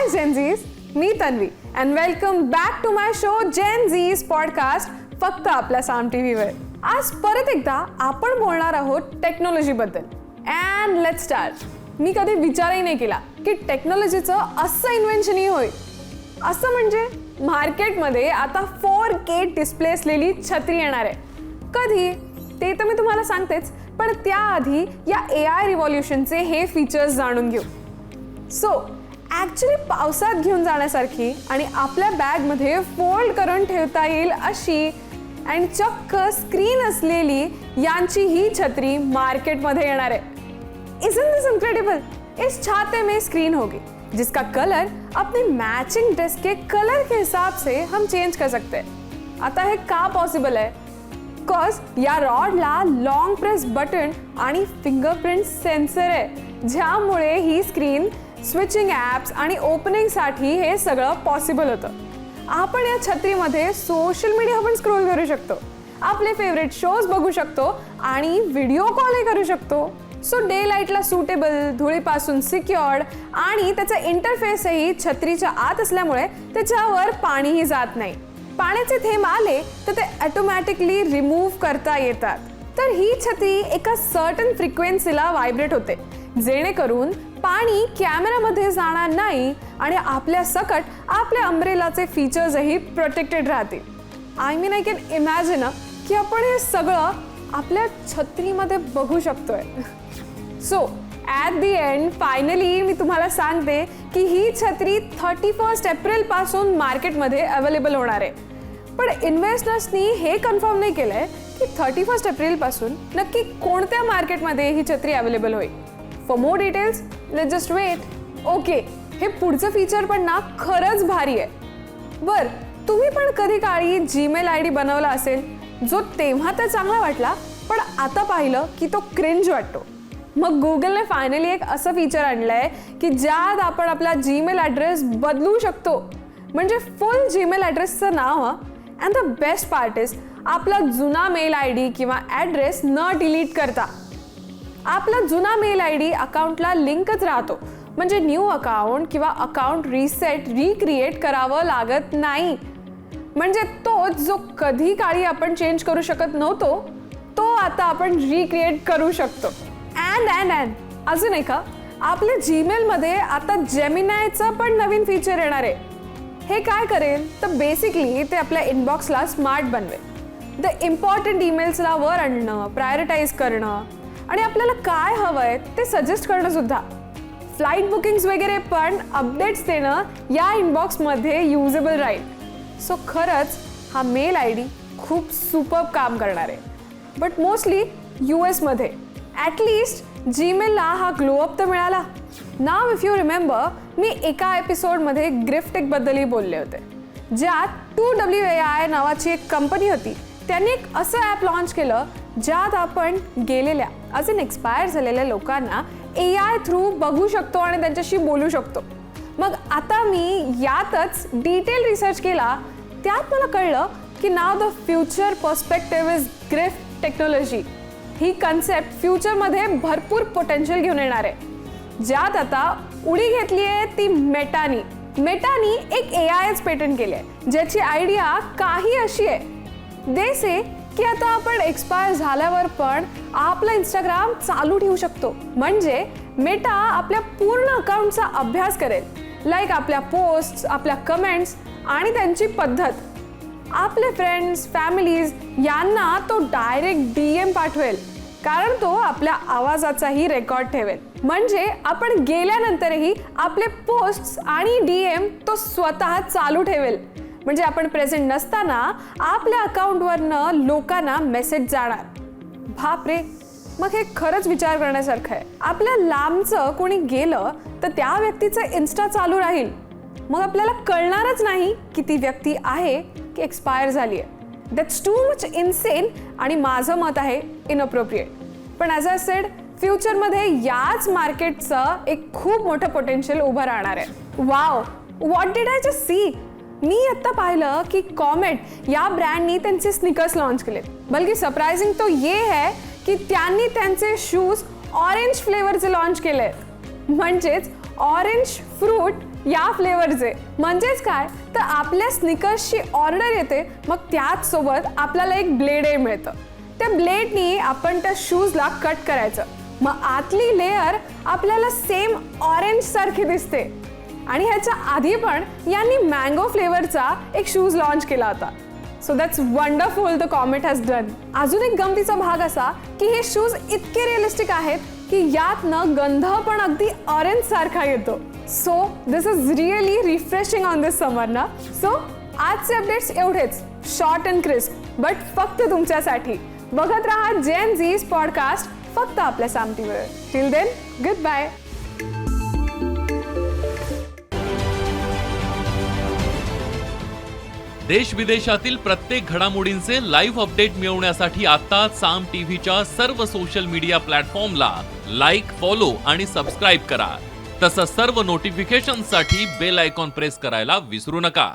हाय Gen Zs, मी Tanvi and welcome back to my show Gen Zs podcast फक्त आपल्या साम टीव्हीवर. आज परत एकदा आपण बोलणार आहोत टेक्नॉलॉजीबद्दल. And let's start. मी कधी विचारही नाही केला की टेक्नॉलॉजीचं असं इन्व्हेन्शनही होईल. असं म्हणजे मार्केटमध्ये आता 4K डिस्प्ले असलेली छत्री येणार आहे. कधी ते तर मी तुम्हाला सांगतेच, पण त्याआधी या AI रिव्हॉल्युशनचे हे फीचर्स जाणून घेऊ. सो ॲक्च्युली पावसात घेऊन जाण्यासारखी आणि आपल्या बॅगमध्ये फोल्ड करून ठेवता येईल अशी आणि चक्क स्क्रीन असलेली यांची ही छत्री मार्केटमध्ये येणार आहे. Isn't this incredible? इस छाते में स्क्रीन होगी जिसका कलर अपने मैचिंग ड्रेस के कलर के हिसाब से हम चेंज कर सकते हैं. आता हे का पॉसिबल आहे? बिकॉज या रॉडला लॉन्ग प्रेस बटन आणि फिंगरप्रिंट सेन्सर आहे, ज्यामुळे ही स्क्रीन स्विचिंग ॲप्स आणि ओपनिंगसाठी हे सगळं पॉसिबल होतं. आपण या छत्रीमध्ये सोशल मीडिया पण स्क्रोल करू शकतो, आपले फेवरेट शोज बघू शकतो आणि व्हिडिओ कॉलही करू शकतो. सो डे लाईटला सुटेबल, धुळीपासून सिक्युअर्ड आणि त्याचा इंटरफेसही छत्रीच्या आत असल्यामुळे त्याच्यावर पाणीही जात नाही. पाण्याचे थेंब आले तर ते ऑटोमॅटिकली रिमूव्ह करता येतात. तर ही छत्री एका सर्टन फ्रिक्वेन्सीला व्हायब्रेट होते, जेणेकरून पाणी कॅमेरामध्ये जाणार नाही आणि आपल्या सकट आपल्या अम्ब्रेलाचे फीचर्सही प्रोटेक्टेड राहतील. आय कॅन इमॅजिन की आपण हे सगळं आपल्या छत्रीमध्ये बघू शकतोय. So at the end finally मी तुम्हाला सांगते की ही छत्री 31 एप्रिलपासून मार्केटमध्ये अवेलेबल होणार आहे. पण इन्व्हेस्टर्सनी हे कन्फर्म नाही केलं आहे की 31 एप्रिलपासून नक्की कोणत्या मार्केटमध्ये ही छत्री अवेलेबल होईल. For more details let's just wait. Okay, हे पुढचं फीचर पण ना खरंच भारी आहे. बरं, तुम्ही पण कधी काळी जीमेल ID बनवला असेल, जो तेव्हा तर चांगला वाटला, पण आता पाहिलं की तो क्रिंज वाटतो. मग गुगलने फायनली एक असं फीचर आणलंय की ज्यात आपण आपला जीमेल ॲड्रेस बदलू शकतो. म्हणजे फुल जीमेल ॲड्रेसचं नाव. And the best part is आपला जुना मेल ID किंवा ॲड्रेस न डिलीट करता आपला जुना मेल ID अकाउंटला लिंकच राहतो. म्हणजे न्यू अकाउंट किंवा अकाउंट रिक्रिएट करावं लागत नाही. म्हणजे तोच जो कधी काळी आपण चेंज करू शकत नव्हतो, तो आता आपण रिक्रिएट करू शकतो. अँड अजून एक, आपल्या जीमेलमध्ये आता जेमिनायचं पण नवीन फीचर येणार आहे. हे काय करेल तर बेसिकली ते आपल्या इनबॉक्सला स्मार्ट बनवेल. द इम्पॉर्टंट ईमेल्सला वर आणणं, प्रायोरिटाईज करणं आणि आपल्याला काय हवंय ते सजेस्ट करणं सुद्धा. फ्लाईट बुकिंग्स वगैरे पण अपडेट्स देणं या इनबॉक्समध्ये युजेबल राहील. सो खरंच हा मेल ID खूप सुपर्ब काम करणार आहे. बट मोस्टली US मध्ये. ॲटलिस्ट जीमेलला हा ग्लोअप तर मिळाला. नाव इफ यू रिमेंबर, मी एका एपिसोडमध्ये ग्रिफ्टेकबद्दलही बोलले होते, ज्यात 2WAI नावाची एक कंपनी होती. त्यांनी एक असं ॲप लॉन्च केलं ज्यात आपण गेलेल्या अजून एक्सपायर झालेल्या लोकांना AI थ्रू बघू शकतो आणि त्यांच्याशी बोलू शकतो. मग आता मी यातच डिटेल रिसर्च केला. त्यात मला कळलं की नाव the future perspective is grift technology. ही कन्सेप्ट फ्युचरमध्ये भरपूर पोटेन्शियल घेऊन येणार आहे. ज्यात आता उडी घेतली आहे ती मेटानी एक AIच पेटंट केली आहे, ज्याची आयडिया काही अशी आहे. दे से की आता आपण एक्सपायर झाल्यावर पण आपलं इंस्टाग्राम चालू ठेवू शकतो. म्हणजे मेटा आपल्या पूर्ण अकाउंटचा अभ्यास करेल. लाईक आपल्या पोस्ट्स, आपल्या कमेंट्स आणि त्यांची पद्धत. आपले फ्रेंड्स, फॅमिलीज यांना तो डायरेक्ट DM पाठवेल, कारण तो आपल्या आवाजाचाही रेकॉर्ड ठेवेल. म्हणजे आपण गेल्यानंतरही आपले पोस्ट्स आणि DM तो स्वतः चालू ठेवेल. म्हणजे आपण प्रेझेंट नसताना आपल्या अकाउंटवरनं लोकांना मेसेज जाणार. बापरे, मग हे खरंच विचार करण्यासारखं आहे. आपल्या लांबचं कोणी गेलं तर त्या व्यक्तीचं इन्स्टा चालू राहील. मग आपल्याला कळणारच नाही की ती व्यक्ती आहे की एक्सपायर झाली आहे. दॅट्स टू मच इनसेन आणि माझं मत आहे इनअप्रोप्रिएट. पण ॲज अ सेड, फ्युचरमध्ये याच मार्केटचं एक खूप मोठं पोटेन्शियल उभं राहणार आहे. Wow, what did I just see. मी आत्ता पाहिलं की कॉमेट या ब्रँडनी त्यांचे स्निकर्स लॉन्च केले. बल्कि सरप्राइजिंग तो ये है की त्यांनी त्यांचे शूज ऑरेंज फ्लेवरचे लॉन्च केले. म्हणजेच ऑरेंज फ्रूट या फ्लेवरचे. म्हणजेच काय तर आपल्या स्निकर्सची ऑर्डर येते, मग त्याच सोबत आपल्याला एक ब्लेडही मिळतं. त्या ब्लेडनी आपण त्या शूजला कट करायचं, मग आतली लेअर आपल्याला सेम ऑरेंज सारखी दिसते. आणि ह्याच्या आधी पण यांनी मँगो फ्लेवरचा एक शूज लॉन्च केला होता. So that's wonderful the comet has done. अजून एक गमतीचा भाग असा की हे शूज इतके रिअलिस्टिक आहेत की यातनं गंध पण अगदी ऑरेंज सारखा येतो. So this is really refreshing on this summer ना. सो आजचे अपडेट्स एवढेच, शॉर्ट अँड क्रिस्प, बट फक्त तुमच्यासाठी. बघत राहा जेन झीज पॉडकास्ट फक्त आपल्या साम टीव्हीवर. Till then, goodbye. देश विदेशातील प्रत्येक घडामोडींचे लाईव्ह अपडेट मिळवण्यासाठी आता साम टीव्हीच्या सर्व सोशल मीडिया प्लॅटफॉर्मला लाईक, फॉलो आणि सबस्क्राईब करा. तसंच सर्व नोटिफिकेशनसाठी बेल आयकॉन प्रेस करायला विसरू नका.